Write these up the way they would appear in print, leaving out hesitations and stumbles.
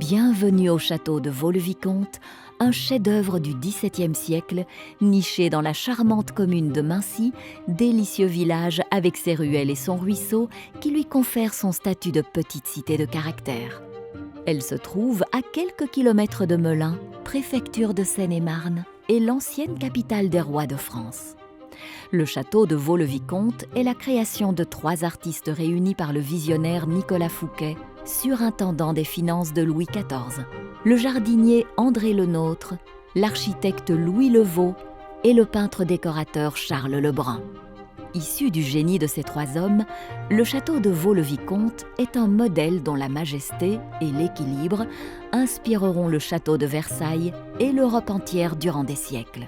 Bienvenue au château de Vaux-le-Vicomte, un chef-d'œuvre du XVIIe siècle, niché dans la charmante commune de Mincy, délicieux village avec ses ruelles et son ruisseau qui lui confère son statut de petite cité de caractère. Elle se trouve à quelques kilomètres de Melun, préfecture de Seine-et-Marne, et l'ancienne capitale des rois de France. Le château de Vaux-le-Vicomte est la création de 3 artistes réunis par le visionnaire Nicolas Fouquet, surintendant des finances de Louis XIV, le jardinier André Le Nôtre, l'architecte Louis Levaux et le peintre décorateur Charles Lebrun. Issu du génie de ces 3 hommes, le château de Vaux-le-Vicomte est un modèle dont la majesté et l'équilibre inspireront le château de Versailles et l'Europe entière durant des siècles.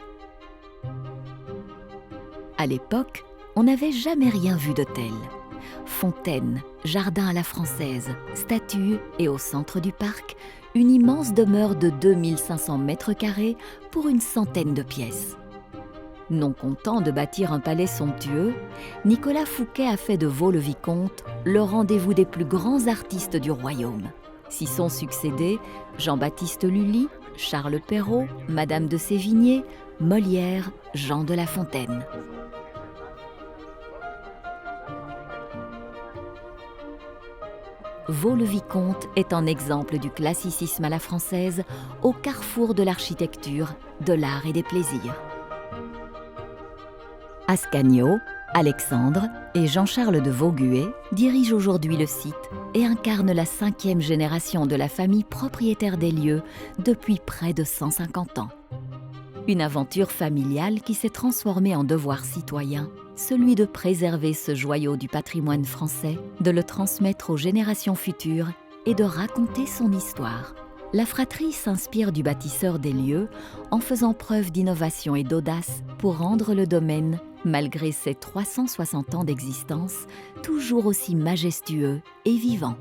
À l'époque, on n'avait jamais rien vu de tel. Fontaine, jardin à la française, statues et au centre du parc, une immense demeure de 2500 mètres carrés pour une centaine de pièces. Non content de bâtir un palais somptueux, Nicolas Fouquet a fait de Vaux-le-Vicomte le rendez-vous des plus grands artistes du royaume. S'y sont succédés Jean-Baptiste Lully, Charles Perrault, Madame de Sévigné, Molière, Jean de La Fontaine. Vaux-le-Vicomte est un exemple du classicisme à la française au carrefour de l'architecture, de l'art et des plaisirs. Ascanio, Alexandre et Jean-Charles de Vaugué dirigent aujourd'hui le site et incarnent la 5e génération de la famille propriétaire des lieux depuis près de 150 ans. Une aventure familiale qui s'est transformée en devoir citoyen, celui de préserver ce joyau du patrimoine français, de le transmettre aux générations futures et de raconter son histoire. La fratrie s'inspire du bâtisseur des lieux en faisant preuve d'innovation et d'audace pour rendre le domaine, malgré ses 360 ans d'existence, toujours aussi majestueux et vivant.